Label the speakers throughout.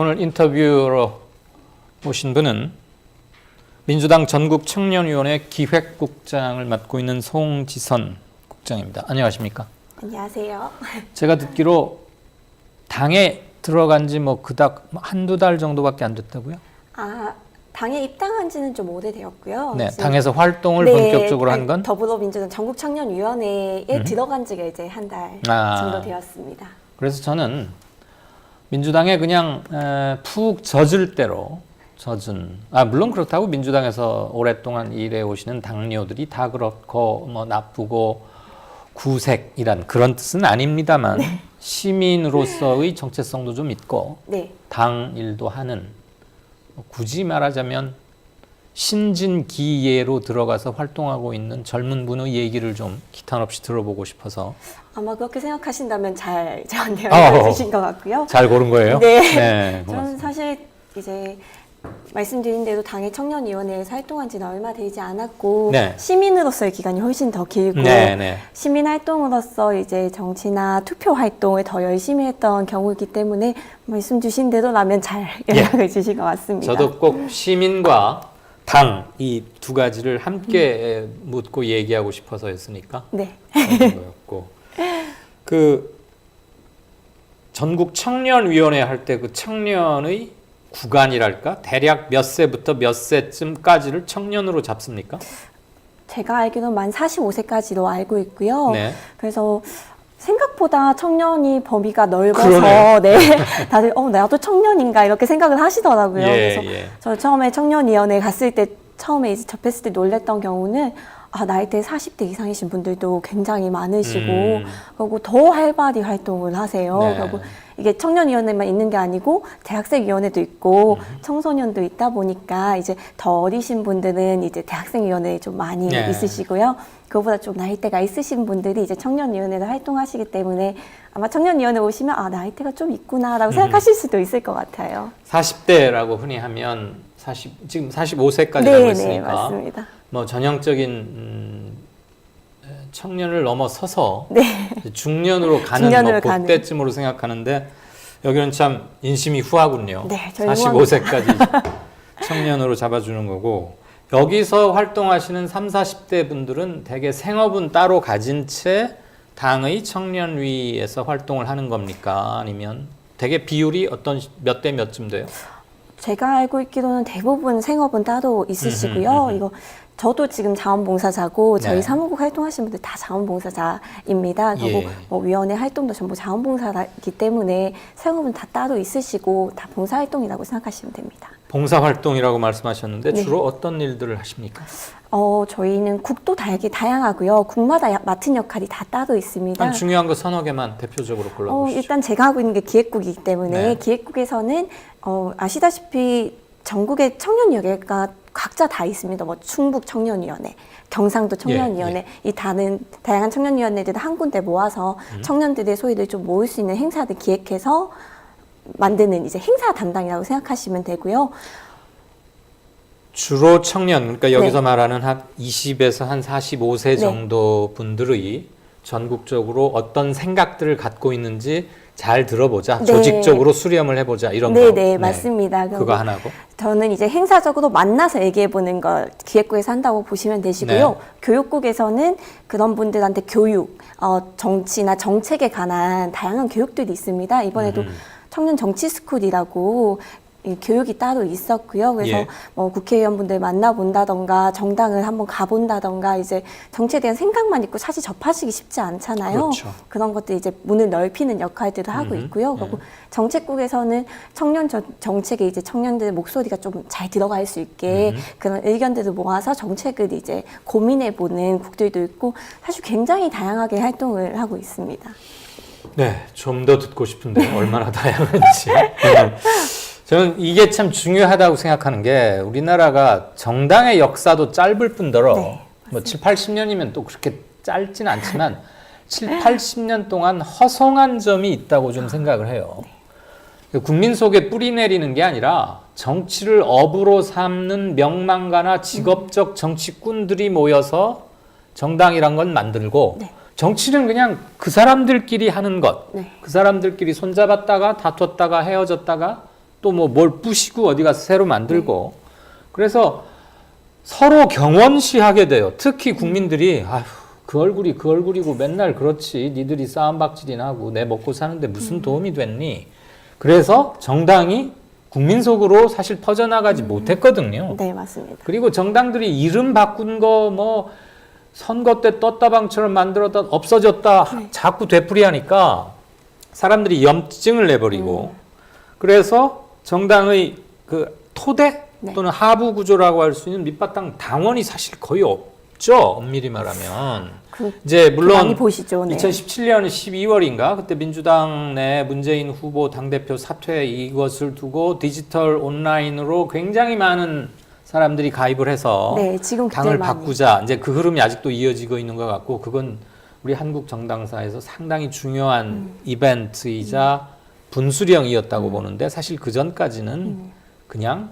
Speaker 1: 오늘 인터뷰로 모신 분은 민주당 전국청년위원회 기획국장을 맡고 있는 송지선 국장입니다. 안녕하십니까?
Speaker 2: 안녕하세요.
Speaker 1: 제가 듣기로 당에 들어간 지 그닥 한두 달 정도밖에 안 됐다고요?
Speaker 2: 당에 입당한 지는 좀 오래되었고요.
Speaker 1: 네, 당에서 활동을 본격적으로 한 건?
Speaker 2: 더불어민주당 전국청년위원회에 들어간 지가 이제 한 달 정도 되었습니다.
Speaker 1: 그래서 저는 민주당에 그냥 푹 젖을 대로 물론 그렇다고 민주당에서 오랫동안 일해 오시는 당뇨들이 다 그렇고 나쁘고 구색이란 그런 뜻은 아닙니다만 네. 시민으로서의 정체성도 좀 있고 네. 당 일도 하는 굳이 말하자면 신진기예로 들어가서 활동하고 있는 젊은 분의 얘기를 좀 기탄 없이 들어보고 싶어서
Speaker 2: 아마 그렇게 생각하신다면 잘 전달해 주신 것 같고요.
Speaker 1: 잘 고른 거예요?
Speaker 2: 네.
Speaker 1: 네,
Speaker 2: 저는 사실 이제 말씀드린 대로 당의 청년위원회에서 활동한 지는 얼마 되지 않았고 네. 시민으로서의 기간이 훨씬 더 길고 네. 시민 활동으로서 이제 정치나 투표 활동을 더 열심히 했던 경우이기 때문에 말씀 주신 대로라면 잘 연락을 주신 것 같습니다.
Speaker 1: 저도 꼭 시민과 당 이 두 가지를 함께 묻고 얘기하고 싶어서였으니까
Speaker 2: 네.
Speaker 1: 그런 거였고 그 전국 청년위원회 할 때 그 청년의 구간이랄까 대략 몇 세부터 몇 세쯤까지를 청년으로 잡습니까?
Speaker 2: 제가 알기로는 만 45세까지로 알고 있고요.
Speaker 1: 네.
Speaker 2: 그래서 생각보다 청년이 범위가 넓어서 네, 다들 나도 청년인가 이렇게 생각을 하시더라고요. 그래서 저 처음에 청년위원회 갔을 때 처음에 이제 접했을 때 놀랬던 경우는 나이대 40대 이상이신 분들도 굉장히 많으시고 그리고 더 활발히 활동을 하세요. 네. 그리고 이게 청년위원회만 있는 게 아니고 대학생위원회도 있고 청소년도 있다 보니까 이제 더 어리신 분들은 이제 대학생위원회에 좀 많이 있으시고요. 그거보다 좀 나이대가 있으신 분들이 이제 청년위원회를 활동하시기 때문에 아마 청년위원회 오시면 나이대가 좀 있구나라고 생각하실 수도 있을 것 같아요.
Speaker 1: 40대라고 흔히 하면 지금 45세까지 가고 있으니까
Speaker 2: 네, 맞습니다.
Speaker 1: 전형적인 청년을 넘어서서 중년으로 가는 그때쯤으로 생각하는데 여기는 참 인심이 후하군요.
Speaker 2: 네,
Speaker 1: 45세까지 청년으로 잡아주는 거고 여기서 활동하시는 30, 40대 분들은 대개 생업은 따로 가진 채 당의 청년위에서 활동을 하는 겁니까? 아니면 대개 비율이 몇 대 몇쯤 돼요?
Speaker 2: 제가 알고 있기로는 대부분 생업은 따로 있으시고요. 이거 저도 지금 자원봉사자고 저희 사무국 활동하시는 분들 다 자원봉사자입니다. 그리고 위원회 활동도 전부 자원봉사이기 때문에 생업은 다 따로 있으시고 다 봉사활동이라고 생각하시면 됩니다.
Speaker 1: 봉사활동이라고 말씀하셨는데 주로 어떤 일들을 하십니까?
Speaker 2: 저희는 국도 되게 다양하고요. 국마다 맡은 역할이 다 따로 있습니다.
Speaker 1: 중요한 거 서너 개만 대표적으로 골라보시죠.
Speaker 2: 일단 제가 하고 있는 게 기획국이기 때문에 기획국에서는 아시다시피 전국의 청년위원회가 각자 다 있습니다. 충북 청년위원회, 경상도 청년위원회, 이 다양한 청년위원회들을 한 군데 모아서 청년들의 소리를 좀 모을 수 있는 행사들 기획해서 만드는 이제 행사 담당이라고 생각하시면 되고요.
Speaker 1: 주로 청년, 그러니까 여기서 말하는 한 20에서 한 45세 정도 분들의 전국적으로 어떤 생각들을 갖고 있는지 잘 들어보자. 조직적으로 수렴을 해보자. 이런 거.
Speaker 2: 네, 맞습니다.
Speaker 1: 그거 하나고.
Speaker 2: 저는 이제 행사적으로 만나서 얘기해보는 걸 기획국에서 한다고 보시면 되시고요. 교육국에서는 그런 분들한테 교육, 정치나 정책에 관한 다양한 교육들이 있습니다. 이번에도 청년 정치 스쿨이라고 교육이 따로 있었고요. 그래서 국회의원분들 만나본다던가 정당을 한번 가본다던가 이제 정치에 대한 생각만 있고 사실 접하시기 쉽지 않잖아요.
Speaker 1: 그렇죠.
Speaker 2: 그런 것들 이제 문을 넓히는 역할들을 하고 있고요. 그리고 정책국에서는 청년 정책에 이제 청년들의 목소리가 좀 잘 들어갈 수 있게 그런 의견들을 모아서 정책을 이제 고민해보는 국들도 있고 사실 굉장히 다양하게 활동을 하고 있습니다.
Speaker 1: 네, 좀 더 듣고 싶은데 얼마나 다양한지. 저는 이게 참 중요하다고 생각하는 게 우리나라가 정당의 역사도 짧을 뿐더러 7, 80년이면 또 그렇게 짧진 않지만 7, 80년 동안 허송한 점이 있다고 좀 생각을 해요. 국민 속에 뿌리 내리는 게 아니라 정치를 업으로 삼는 명망가나 직업적 정치꾼들이 모여서 정당이란 건 만들고 정치는 그냥 그 사람들끼리 하는 것, 그 사람들끼리 손잡았다가 다퉜다가 헤어졌다가 또 뭐 뭘 부시고 어디 가서 새로 만들고 그래서 서로 경원시하게 돼요. 특히 국민들이 아휴 그 얼굴이 그 얼굴이고 맨날 그렇지 니들이 싸움박질이나 하고 내 먹고 사는데 무슨 도움이 됐니? 그래서 정당이 국민 속으로 사실 퍼져나가지 못했거든요.
Speaker 2: 네, 맞습니다.
Speaker 1: 그리고 정당들이 이름 바꾼 거 뭐 선거 때 떴다방처럼 만들었다 없어졌다 자꾸 되풀이하니까 사람들이 염증을 내버리고 그래서 정당의 그 토대 또는 하부 구조라고 할 수 있는 밑바탕 당원이 사실 거의 없죠. 엄밀히 말하면. 이제 물론
Speaker 2: 많이 보시죠. 네.
Speaker 1: 2017년 12월인가 그때 민주당 내 문재인 후보 당대표 사퇴 이것을 두고 디지털 온라인으로 굉장히 많은 사람들이 가입을 해서
Speaker 2: 지금
Speaker 1: 당을
Speaker 2: 많이.
Speaker 1: 바꾸자. 이제 그 흐름이 아직도 이어지고 있는 것 같고 그건 우리 한국 정당사에서 상당히 중요한 이벤트이자 분수령이었다고 보는데 사실 그 전까지는 그냥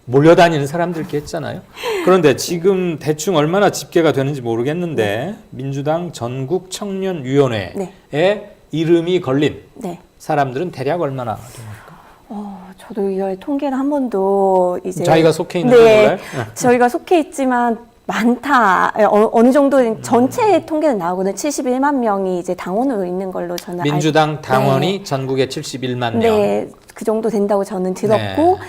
Speaker 1: 몰려다니는 사람들끼리 했잖아요. 그런데 지금 대충 얼마나 집계가 되는지 모르겠는데 민주당 전국 청년위원회에 이름이 걸린 사람들은 대략 얼마나 됩니까?
Speaker 2: 저도 이 통계를 한 번도 이제
Speaker 1: 자기가 속해 있는 건 몰라요?
Speaker 2: 저희가 속해 있지만 많다. 어느 정도 전체 통계는 나오거든요. 71만 명이 이제 당원으로 있는 걸로 저는
Speaker 1: 민주당 당원이 전국에 71만 명.
Speaker 2: 네, 그 정도 된다고 저는 들었고.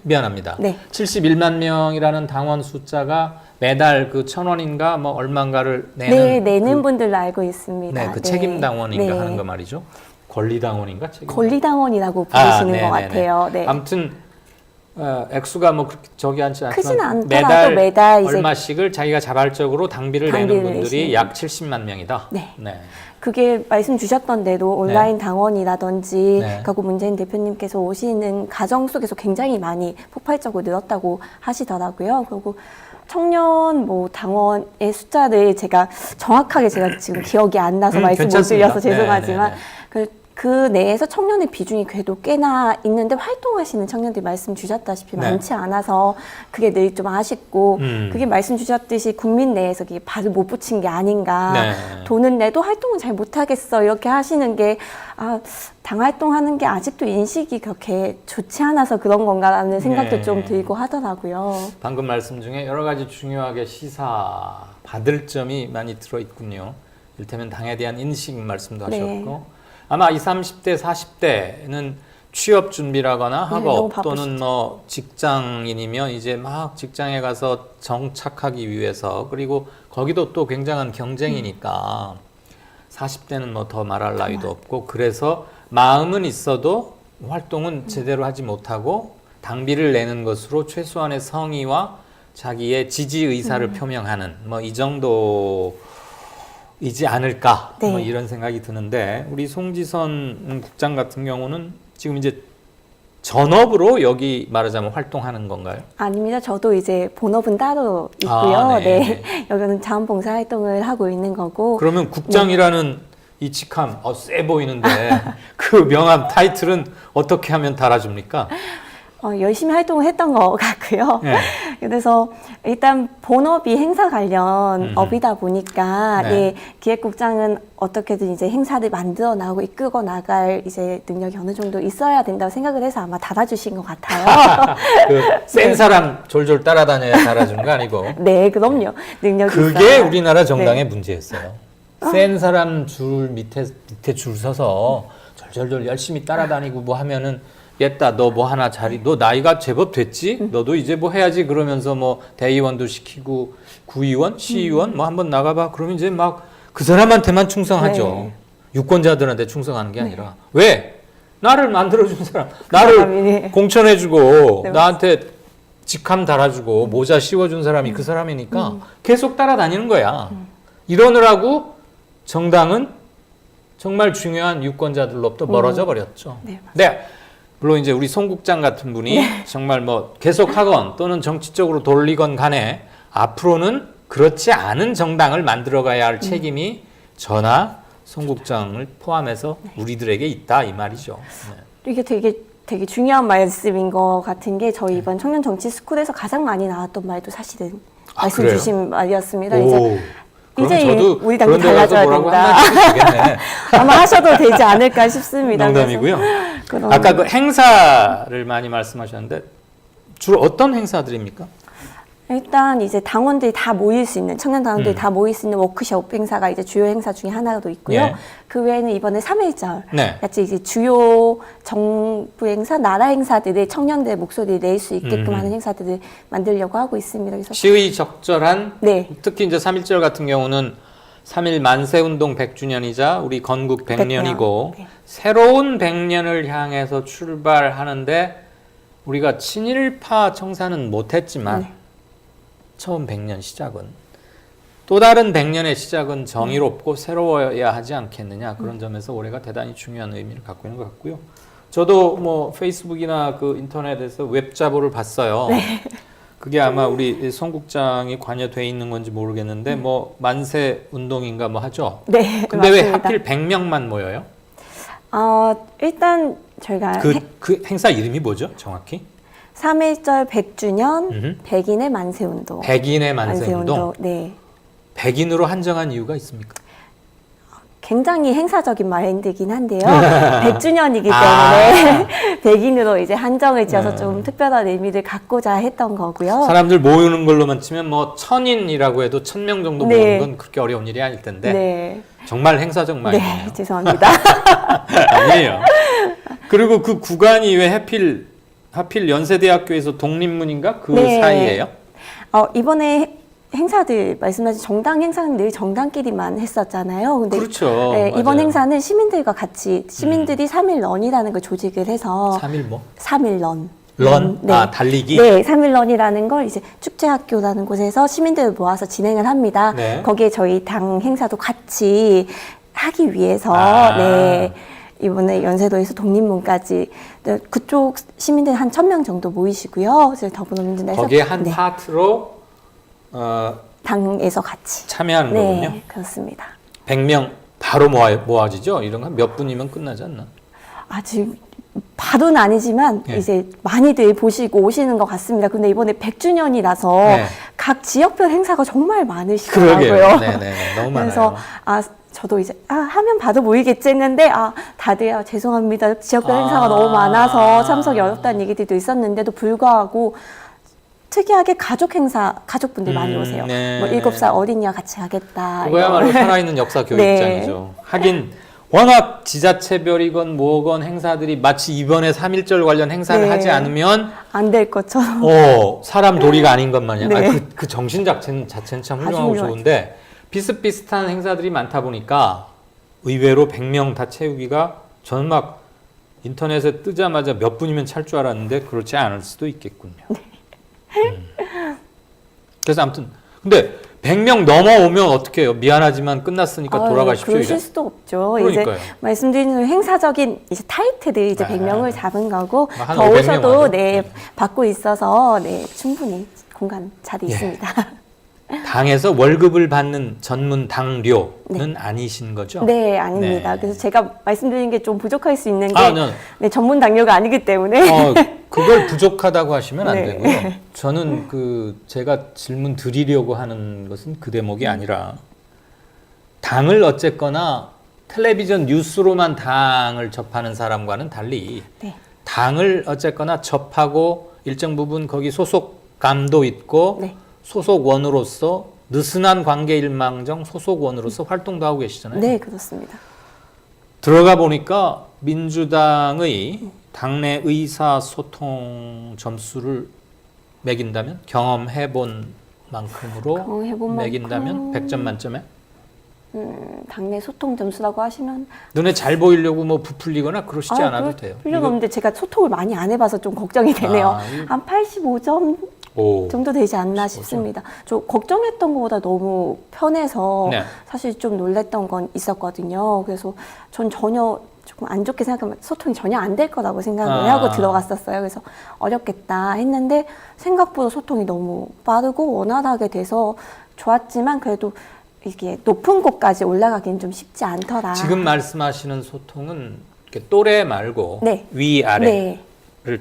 Speaker 1: 미안합니다. 71만 명이라는 당원 숫자가 매달 그 1,000원인가 뭐 얼마인가를
Speaker 2: 내는 분들로 알고 있습니다.
Speaker 1: 그 책임 당원인가 하는 거 말이죠. 권리 당원인가?
Speaker 2: 권리 당원이라고 부르시는 것 같아요.
Speaker 1: 아무튼 액수가 뭐 그렇게 저기 않지
Speaker 2: 크진
Speaker 1: 않지만
Speaker 2: 않더라도 매달 이제
Speaker 1: 얼마씩을 자기가 자발적으로 당비를 내는 분들이 약 70만 명이다.
Speaker 2: 그게 말씀 주셨던 대로 온라인 당원이라든지 그리고 문재인 대표님께서 오시는 가정 속에서 굉장히 많이 폭발적으로 늘었다고 하시더라고요. 그리고 청년 뭐 당원의 숫자를 제가 정확하게 제가 지금 기억이 안 나서 말씀 못 드려서 죄송하지만 그 내에서 청년의 비중이 그래도 꽤나 있는데 활동하시는 청년들이 말씀 주셨다시피 많지 않아서 그게 늘 좀 아쉽고 그게 말씀 주셨듯이 국민 내에서 그게 발을 못 붙인 게 아닌가 돈은 내도 활동을 잘 못하겠어 이렇게 하시는 게 당 활동하는 게 아직도 인식이 그렇게 좋지 않아서 그런 건가라는 생각도 좀 들고 하더라고요.
Speaker 1: 방금 말씀 중에 여러 가지 중요하게 시사 받을 점이 많이 들어있군요. 이를테면 당에 대한 인식 말씀도 하셨고 아마 20, 30대, 40대는 취업 준비라거나 학업 또는 뭐 직장인이면 이제 막 직장에 가서 정착하기 위해서 그리고 거기도 또 굉장한 경쟁이니까 40대는 뭐 더 말할 나위도 없고 그래서 마음은 있어도 활동은 제대로 하지 못하고 당비를 내는 것으로 최소한의 성의와 자기의 지지 의사를 표명하는 뭐 이 정도 이지 않을까 뭐 이런 생각이 드는데 우리 송지선 국장 같은 경우는 지금 이제 전업으로 여기 말하자면 활동하는 건가요?
Speaker 2: 아닙니다. 저도 이제 본업은 따로 있고요. 여기는 자원봉사 활동을 하고 있는 거고.
Speaker 1: 그러면 국장이라는 이 직함 세 보이는데 그 명함 타이틀은 어떻게 하면 달아줍니까?
Speaker 2: 열심히 활동을 했던 것 같고요. 그래서 일단 본업이 행사 관련 업이다 보니까 기획국장은 어떻게든 이제 행사를 만들어 나가고 이끌고 나갈 이제 능력이 어느 정도 있어야 된다고 생각을 해서 아마 달아주신 것 같아요.
Speaker 1: 센 사람 졸졸 따라다녀야 달아주는 거 아니고?
Speaker 2: 네, 그럼요. 능력이
Speaker 1: 그게
Speaker 2: 있어야.
Speaker 1: 우리나라 정당의 문제였어요. 센 사람 줄 밑에 줄 서서 절절절 열심히 따라다니고 뭐 하면은 겠다 너 뭐 하나 너 나이가 제법 됐지? 너도 이제 뭐 해야지 그러면서 뭐 대의원도 시키고 구의원, 시의원 뭐 한번 나가봐 그러면 이제 막 그 사람한테만 충성하죠. 유권자들한테 충성하는 게 아니라 왜? 나를 만들어준 사람, 나를 공천해주고 나한테 직함 달아주고 모자 씌워준 사람이 그 사람이니까 계속 따라다니는 거야. 이러느라고 정당은 정말 중요한 유권자들로부터 멀어져 버렸죠. 물론 이제 우리 송 국장 같은 분이 정말 뭐 계속하건 또는 정치적으로 돌리건 간에 앞으로는 그렇지 않은 정당을 만들어가야 할 책임이 저나 송 국장을 포함해서 우리들에게 있다 이 말이죠.
Speaker 2: 이게 되게 중요한 말씀인 것 같은 게 저희 이번 청년 정치 스쿨에서 가장 많이 나왔던 말도 사실은 말씀 주신 말이었습니다. 이제 우리 당이 달라져야 된다.
Speaker 1: 아마
Speaker 2: 하셔도 되지 않을까 싶습니다.
Speaker 1: 농담이고요. 아까 그 행사를 많이 말씀하셨는데 주로 어떤 행사들입니까?
Speaker 2: 일단 이제 당원들이 다 모일 수 있는 청년 당원들이 다 모일 수 있는 워크숍 행사가 이제 주요 행사 중에 하나도 있고요.
Speaker 1: 예.
Speaker 2: 그 외에는 이번에 3.1절
Speaker 1: 네.
Speaker 2: 같이 이제 주요 정부 행사, 나라 행사들을 청년들의 목소리를 낼 수 있게끔 하는 행사들을 만들려고 하고 있습니다. 그래서
Speaker 1: 시의 적절한
Speaker 2: 네.
Speaker 1: 특히 이제 3.1절 같은 경우는 3.1 만세운동 100주년이자 우리 건국 100년이고
Speaker 2: 네.
Speaker 1: 새로운 100년을 향해서 출발하는데 우리가 친일파 청산은 못했지만
Speaker 2: 네.
Speaker 1: 처음 100년 시작은 또 다른 100년의 시작은 정의롭고 새로워야 하지 않겠느냐 그런 점에서 올해가 대단히 중요한 의미를 갖고 있는 것 같고요. 저도 뭐 페이스북이나 그 인터넷에서 웹자보를 봤어요.
Speaker 2: 네.
Speaker 1: 그게 아마 우리 송 국장이 관여돼 있는 건지 모르겠는데 뭐 만세 운동인가 뭐 하죠.
Speaker 2: 네.
Speaker 1: 근데 왜
Speaker 2: 맞습니다.
Speaker 1: 하필 100명만 모여요?
Speaker 2: 일단 저희가
Speaker 1: 그 행사 이름이 뭐죠? 정확히?
Speaker 2: 3.1절 100주년 백인의 만세운동.
Speaker 1: 백인의 만세운동.
Speaker 2: 네.
Speaker 1: 백인으로 한정한 이유가 있습니까?
Speaker 2: 굉장히 행사적인 마인드이긴 한데요. 100주년이기 때문에 백인으로 이제 한정을 지어서 좀 특별한 의미를 갖고자 했던 거고요.
Speaker 1: 사람들 모이는 걸로만 치면 뭐 1000인이라고 해도 1000명 정도
Speaker 2: 네.
Speaker 1: 모으는 건 그렇게 어려운 일이 아닐 텐데
Speaker 2: 네.
Speaker 1: 정말 행사적 마인드네요.
Speaker 2: 네, 죄송합니다.
Speaker 1: 아니에요. 그리고 그 구간이 왜 하필 연세대학교에서 독립문인가 그
Speaker 2: 네.
Speaker 1: 사이에요?
Speaker 2: 이번에 행사들 말씀하신 정당 행사는 늘 정당끼리만 했었잖아요. 근데
Speaker 1: 그렇죠.
Speaker 2: 네, 이번
Speaker 1: 맞아요.
Speaker 2: 행사는 시민들과 같이 시민들이 3.1런이라는 걸 조직을 해서
Speaker 1: 3.1 뭐?
Speaker 2: 3.1런.
Speaker 1: 런?
Speaker 2: 네.
Speaker 1: 아, 달리기?
Speaker 2: 네, 3.1런이라는 걸 이제 축제학교라는 곳에서 시민들을 모아서 진행을 합니다.
Speaker 1: 네.
Speaker 2: 거기에 저희 당 행사도 같이 하기 위해서 네. 이번에 연세도에서 독립문까지 네, 그쪽 시민들 한 1000명 정도 모이시고요. 이제 더불어민주당에서
Speaker 1: 거기에 한 파트로
Speaker 2: 당에서 같이
Speaker 1: 참여하는
Speaker 2: 네,
Speaker 1: 거군요.
Speaker 2: 그렇습니다.
Speaker 1: 100명 바로 모아지죠? 이런 건 몇 분이면 끝나지 않나?
Speaker 2: 아직 바로는 아니지만
Speaker 1: 네.
Speaker 2: 이제 많이들 보시고 오시는 것 같습니다. 근데 이번에 100주년이라서
Speaker 1: 네.
Speaker 2: 각 지역별 행사가 정말 많으시더라고요.
Speaker 1: 그러게요. 네네. 너무 많아요.
Speaker 2: 그래서 저도 이제 하면 봐도 모이겠지 했는데 다들 죄송합니다. 지역별 행사가 너무 많아서 참석이 어렵다는 얘기들도 있었는데도 불구하고 특이하게 가족 행사, 가족분들 많이 오세요.
Speaker 1: 네.
Speaker 2: 뭐 7살 어린이와 같이 하겠다.
Speaker 1: 그거야말로
Speaker 2: 이런.
Speaker 1: 살아있는 역사 교육
Speaker 2: 네.
Speaker 1: 입장이죠. 하긴 워낙 지자체별이건 뭐건 행사들이 마치 이번에 3.1절 관련 행사를
Speaker 2: 네.
Speaker 1: 하지 않으면
Speaker 2: 안 될 것처럼.
Speaker 1: 사람 도리가 아닌 것 마냥.
Speaker 2: 네.
Speaker 1: 그 정신 자체는 참
Speaker 2: 아주
Speaker 1: 훌륭하고
Speaker 2: 훌륭하죠.
Speaker 1: 좋은데 비슷비슷한 행사들이 많다 보니까 의외로 100명 다 채우기가 저는 막 인터넷에 뜨자마자 몇 분이면 찰 줄 알았는데 그렇지 않을 수도 있겠군요. 그래서 아무튼 근데 100명 넘어오면 어떻게 해요? 미안하지만 끝났으니까 돌아가십시오.
Speaker 2: 그러실
Speaker 1: 이래?
Speaker 2: 수도 없죠.
Speaker 1: 그러니까요.
Speaker 2: 이제 말씀드린 대로 행사적인 이제 타이틀을 이제 100명을 잡은 거고
Speaker 1: 한
Speaker 2: 더
Speaker 1: 500명
Speaker 2: 오셔도
Speaker 1: 하죠.
Speaker 2: 네, 받고 있어서 충분히 공간 자리
Speaker 1: 예.
Speaker 2: 있습니다.
Speaker 1: 당에서 월급을 받는 전문 당료는 아니신 거죠?
Speaker 2: 네, 아닙니다.
Speaker 1: 네.
Speaker 2: 그래서 제가 말씀드린 게 좀 부족할 수 있는 게
Speaker 1: 네.
Speaker 2: 전문 당뇨가 아니기 때문에
Speaker 1: 그걸 부족하다고 하시면 안
Speaker 2: 네.
Speaker 1: 되고요. 저는 제가 질문 드리려고 하는 것은 그 대목이 아니라 당을 어쨌거나 텔레비전 뉴스로만 당을 접하는 사람과는 달리
Speaker 2: 네.
Speaker 1: 당을 어쨌거나 접하고 일정 부분 거기 소속감도 있고
Speaker 2: 네.
Speaker 1: 소속원으로서 느슨한 관계일망정 소속원으로서 활동도 하고 계시잖아요.
Speaker 2: 네, 그렇습니다.
Speaker 1: 들어가 보니까 민주당의 당내 의사소통 점수를 매긴다면 경험해본 만큼으로
Speaker 2: 경험해본
Speaker 1: 매긴다면
Speaker 2: 만큼.
Speaker 1: 100점 만점에
Speaker 2: 당내 소통 점수라고 하시면
Speaker 1: 눈에 잘 보이려고 뭐 부풀리거나 그러시지 않아도 돼요.
Speaker 2: 필요가 없는데 제가 소통을 많이 안 해봐서 좀 걱정이 되네요. 한 85점 정도 되지 않나 싶습니다. 저 걱정했던 것보다 너무 편해서
Speaker 1: 네.
Speaker 2: 사실 좀 놀랬던 건 있었거든요. 그래서 전 전혀 조금 안 좋게 생각하면 소통이 전혀 안 될 거라고 생각을 하고 들어갔었어요. 그래서 어렵겠다 했는데 생각보다 소통이 너무 빠르고 원활하게 돼서 좋았지만 그래도 이게 높은 곳까지 올라가기는 좀 쉽지 않더라.
Speaker 1: 지금 말씀하시는 소통은 이렇게 또래 말고
Speaker 2: 네.
Speaker 1: 위아래를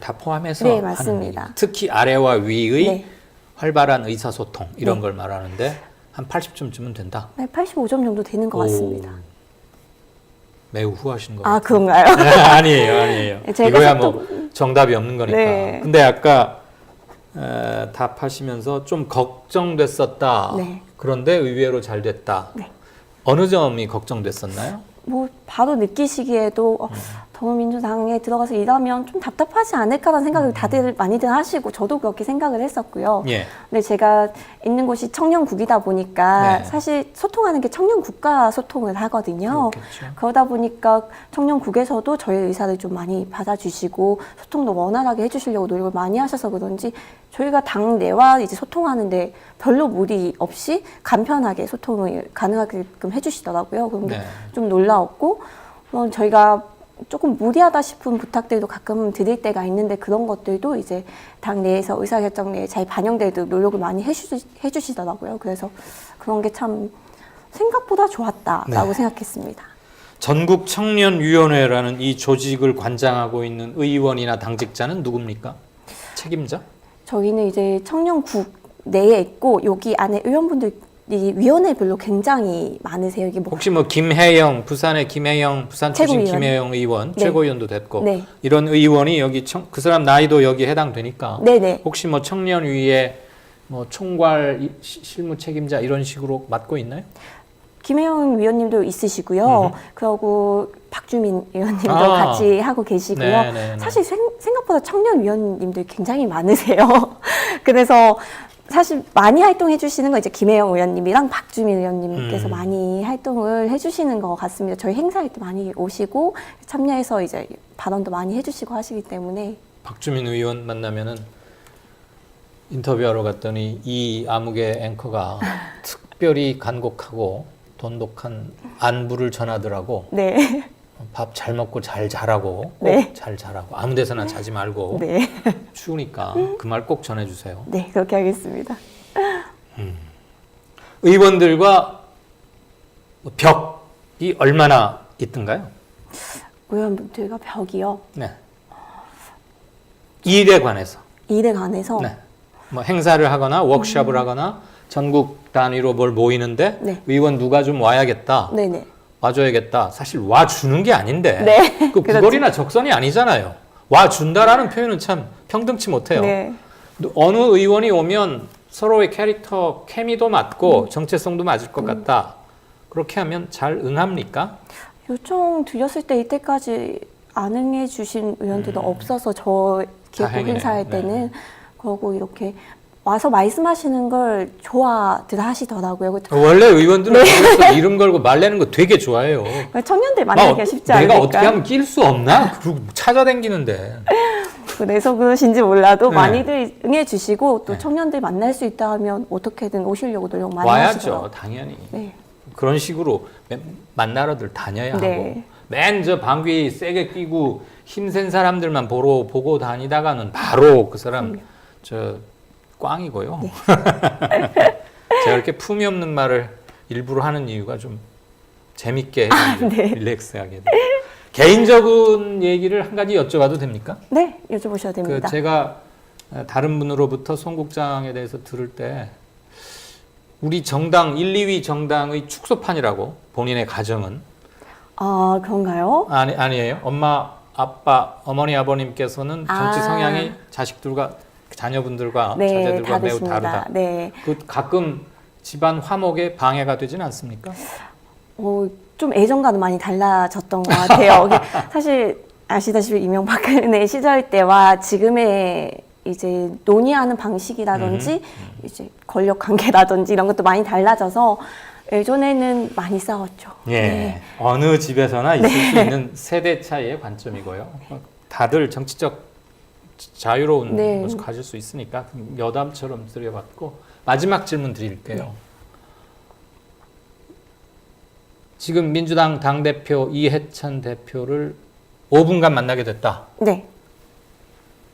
Speaker 1: 다 포함해서
Speaker 2: 네,
Speaker 1: 하는
Speaker 2: 맞습니다.
Speaker 1: 얘기. 특히 아래와 위의
Speaker 2: 네.
Speaker 1: 활발한 의사소통 이런
Speaker 2: 네.
Speaker 1: 걸 말하는데 한 80점쯤은 된다.
Speaker 2: 네, 85점 정도 되는 것 같습니다.
Speaker 1: 매우 후하신 거
Speaker 2: 아,
Speaker 1: 같아요.
Speaker 2: 그런가요?
Speaker 1: 아니에요.
Speaker 2: 제가
Speaker 1: 이거야 뭐 정답이 없는 거니까.
Speaker 2: 네.
Speaker 1: 근데 아까 답하시면서 좀 걱정됐었다.
Speaker 2: 네.
Speaker 1: 그런데 의외로 잘 됐다.
Speaker 2: 네.
Speaker 1: 어느 점이 걱정됐었나요?
Speaker 2: 뭐 바로 느끼시기에도 더불어민주당에 들어가서 일하면 좀 답답하지 않을까라는 생각을 다들 많이들 하시고 저도 그렇게 생각을 했었고요.
Speaker 1: 예.
Speaker 2: 근데 제가 있는 곳이 청년국이다 보니까
Speaker 1: 네.
Speaker 2: 사실 소통하는 게 청년국과 소통을 하거든요.
Speaker 1: 그렇겠죠.
Speaker 2: 그러다 보니까 청년국에서도 저희 의사를 좀 많이 받아주시고 소통도 원활하게 해주시려고 노력을 많이 하셔서 그런지 저희가 당 내와 이제 소통하는데 별로 무리 없이 간편하게 소통을 가능하게끔 해주시더라고요. 그런 게
Speaker 1: 네.
Speaker 2: 좀 놀라웠고 저희가 조금 무리하다 싶은 부탁들도 가끔 드릴 때가 있는데 그런 것들도 이제 당 내에서 의사결정 내에 잘 반영되도록 노력을 많이 해주시더라고요. 그래서 그런 게 참 생각보다 좋았다라고
Speaker 1: 네.
Speaker 2: 생각했습니다.
Speaker 1: 전국청년위원회라는 이 조직을 관장하고 있는 의원이나 당직자는 누굽니까? 책임자?
Speaker 2: 저희는 이제 청년국 내에 있고 여기 안에 의원분들이 위원회별로 굉장히 많으세요. 이게 뭐
Speaker 1: 혹시 뭐 김혜영, 부산의 김혜영, 부산 출신
Speaker 2: 최고위원.
Speaker 1: 김혜영 의원,
Speaker 2: 네.
Speaker 1: 최고위원도 됐고
Speaker 2: 네.
Speaker 1: 이런 의원이 여기 그 사람 나이도 여기 해당되니까
Speaker 2: 네네.
Speaker 1: 혹시 뭐 청년위에 뭐 총괄 실무 책임자 이런 식으로 맡고 있나요?
Speaker 2: 김혜영 위원님도 있으시고요. 그리고 박주민 의원님도 같이 하고 계시고요.
Speaker 1: 네네네.
Speaker 2: 사실 생각보다 청년 위원님들 굉장히 많으세요. 그래서 사실 많이 활동해 주시는 건 이제 김혜영 의원님이랑 박주민 의원님께서 많이 활동을 해 주시는 것 같습니다. 저희 행사할 때 많이 오시고 참여해서 이제 발언도 많이 해 주시고 하시기 때문에
Speaker 1: 박주민 의원 만나면은 인터뷰하러 갔더니 이 암흑의 앵커가 특별히 간곡하고 돈독한 안부를 전하더라고.
Speaker 2: 네.
Speaker 1: 밥 잘 먹고 잘 자라고. 꼭
Speaker 2: 네.
Speaker 1: 잘 자라고. 아무 데서나 자지 말고.
Speaker 2: 네.
Speaker 1: 추우니까 그 말 꼭 전해주세요.
Speaker 2: 네, 그렇게 하겠습니다.
Speaker 1: 의원들과 벽이 얼마나 있던가요?
Speaker 2: 의원분들과 벽이요.
Speaker 1: 네. 일에 관해서.
Speaker 2: 일에 관해서
Speaker 1: 네. 뭐 행사를 하거나 워크숍을 하거나 전국 단위로 뭘 모이는데
Speaker 2: 네.
Speaker 1: 의원 누가 좀 와야겠다.
Speaker 2: 네네.
Speaker 1: 와줘야겠다. 사실 와주는 게 아닌데
Speaker 2: 네.
Speaker 1: 그
Speaker 2: 그렇죠.
Speaker 1: 구걸이나 적선이 아니잖아요. 와준다라는 표현은 참 평등치 못해요.
Speaker 2: 네.
Speaker 1: 어느 의원이 오면 서로의 캐릭터 케미도 맞고 정체성도 맞을 것 같다. 그렇게 하면 잘 응합니까?
Speaker 2: 요청 드렸을 때 이때까지 안 응해 주신 의원들도 없어서 저 기획국
Speaker 1: 다행이네요.
Speaker 2: 행사할
Speaker 1: 네.
Speaker 2: 때는 그러고 이렇게 와서 말씀하시는 걸 좋아들 하시더라고요.
Speaker 1: 원래 의원들은 그래서 이름 걸고 말내는 거 되게 좋아해요.
Speaker 2: 청년들 만나기가 쉽지 않으니까.
Speaker 1: 내가 어떻게 하면 낄 수 없나? 그리고 찾아다니는데.
Speaker 2: 그래서 그러신지 몰라도
Speaker 1: 네.
Speaker 2: 많이들 응해 주시고 또
Speaker 1: 네.
Speaker 2: 청년들 만날 수 있다 하면 어떻게든 오시려고 노력 많이
Speaker 1: 와야죠,
Speaker 2: 하시더라고요.
Speaker 1: 당연히.
Speaker 2: 네.
Speaker 1: 그런 식으로 만나러들 다녀야
Speaker 2: 네.
Speaker 1: 하고. 맨 저 방귀 세게 끼고 힘센 사람들만 보고 다니다가는 바로 그 사람 저 꽝이고요.
Speaker 2: 네.
Speaker 1: 제가 이렇게 품이 없는 말을 일부러 하는 이유가 좀 재밌게 해주죠.
Speaker 2: 네.
Speaker 1: 릴렉스하게. 개인적인 얘기를 한 가지 여쭤봐도 됩니까?
Speaker 2: 네, 여쭤보셔도 됩니다.
Speaker 1: 제가 다른 분으로부터 송 국장에 대해서 들을 때 우리 정당 1, 2위 정당의 축소판이라고 본인의 가정은
Speaker 2: 아, 그런가요?
Speaker 1: 아니에요. 엄마, 아빠, 어머니, 아버님께서는 정치
Speaker 2: 아.
Speaker 1: 성향이 자식들과 자녀분들과
Speaker 2: 네,
Speaker 1: 자제들과 매우
Speaker 2: 다르십니다.
Speaker 1: 다르다.
Speaker 2: 네.
Speaker 1: 그 가끔 집안 화목에 방해가 되지는 않습니까?
Speaker 2: 좀 예전과는 많이 달라졌던 것 같아요. 사실 아시다시피 이명박근혜 시절 때와 지금의 이제 논의하는 방식이라든지 이제 권력 관계라든지 이런 것도 많이 달라져서 예전에는 많이 싸웠죠.
Speaker 1: 예.
Speaker 2: 네.
Speaker 1: 어느 집에서나 있을 수 있는 세대 차이의 관점이고요. 다들 정치적 자유로운
Speaker 2: 네.
Speaker 1: 것을 가질 수 있으니까 여담처럼 드려봤고 마지막 질문 드릴게요.
Speaker 2: 네.
Speaker 1: 지금 민주당 당대표 이해찬 대표를 5분간 만나게 됐다.
Speaker 2: 네.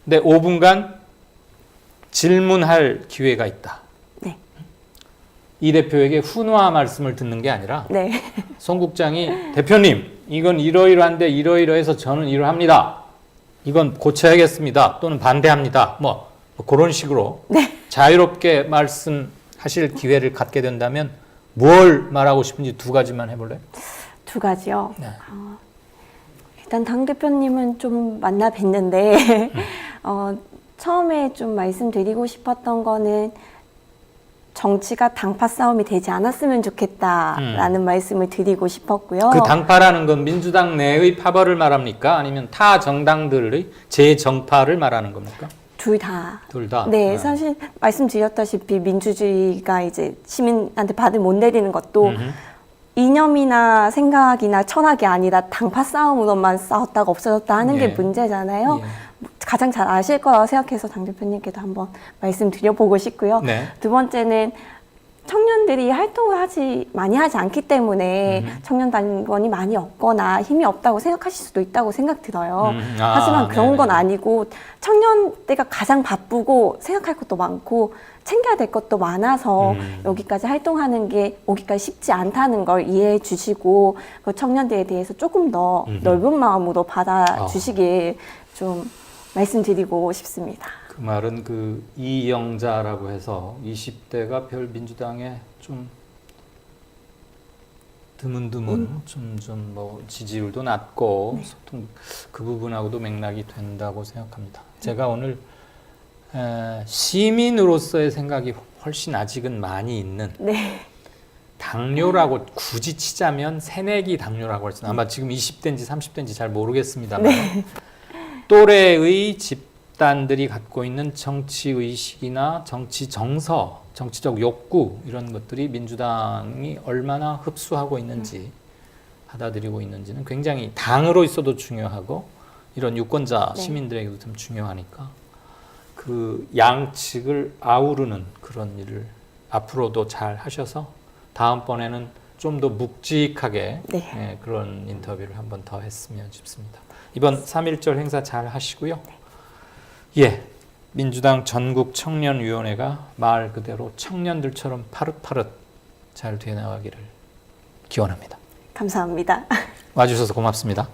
Speaker 1: 근데 5분간 질문할 기회가 있다.
Speaker 2: 네.
Speaker 1: 이 대표에게 훈화 말씀을 듣는 게 아니라
Speaker 2: 네.
Speaker 1: 송 국장이 대표님 이건 이러이러한데 이러이러해서 저는 이러합니다. 이건 고쳐야겠습니다. 또는 반대합니다. 뭐 그런 식으로
Speaker 2: 네.
Speaker 1: 자유롭게 말씀하실 기회를 갖게 된다면 뭘 말하고 싶은지 두 가지만 해볼래요?
Speaker 2: 두 가지요.
Speaker 1: 네.
Speaker 2: 일단 당 대표님은 좀 만나 뵀는데 처음에 좀 말씀드리고 싶었던 거는 정치가 당파 싸움이 되지 않았으면 좋겠다라는 말씀을 드리고 싶었고요.
Speaker 1: 그 당파라는 건 민주당 내의 파벌을 말합니까? 아니면 타 정당들의 재정파를 말하는 겁니까?
Speaker 2: 둘 다.
Speaker 1: 둘 다.
Speaker 2: 네, 사실 말씀드렸다시피 민주주의가 이제 시민한테 발을 못 내리는 것도 이념이나 생각이나 철학이 아니라 당파 싸움으로만 싸웠다가 없어졌다 하는
Speaker 1: 예.
Speaker 2: 게 문제잖아요. 가장 잘 아실 거라고 생각해서 당 대표님께도 한번 말씀드려보고 싶고요.
Speaker 1: 네.
Speaker 2: 두 번째는 청년들이 활동을 많이 하지 않기 때문에 청년당원이 많이 없거나 힘이 없다고 생각하실 수도 있다고 생각 들어요. 하지만 그런 건 아니고 청년대가 가장 바쁘고 생각할 것도 많고 챙겨야 될 것도 많아서 여기까지 활동하는 게 오기까지 쉽지 않다는 걸 이해해 주시고 그 청년들에 대해서 조금 더 넓은 마음으로 받아주시길 좀 말씀드리고 싶습니다.
Speaker 1: 그 말은 그 이영자라고 해서 20대가 별 민주당에 좀 드문드문 좀 뭐 지지율도 낮고 소통 그 부분하고도 맥락이 된다고 생각합니다. 제가 오늘 시민으로서의 생각이 훨씬 아직은 많이 있는
Speaker 2: 네.
Speaker 1: 당뇨라고 굳이 치자면 새내기 당뇨라고 할 수 있는 아마 지금 20대인지 30대인지 잘 모르겠습니다만
Speaker 2: 네.
Speaker 1: 또래의 집단들이 갖고 있는 정치 의식이나 정치 정서, 정치적 욕구 이런 것들이 민주당이 얼마나 흡수하고 있는지 받아들이고 있는지는 굉장히 당으로 있어도 중요하고 이런 유권자
Speaker 2: 네.
Speaker 1: 시민들에게도 좀 중요하니까 그 양측을 아우르는 그런 일을 앞으로도 잘 하셔서 다음번에는 좀 더 묵직하게
Speaker 2: 네.
Speaker 1: 예, 그런 인터뷰를 한번 더 했으면 싶습니다. 이번 3.1절 행사 잘 하시고요. 예, 민주당 전국 청년위원회가 말 그대로 청년들처럼 파릇파릇 잘 되나가기를 기원합니다.
Speaker 2: 감사합니다.
Speaker 1: 와주셔서 고맙습니다.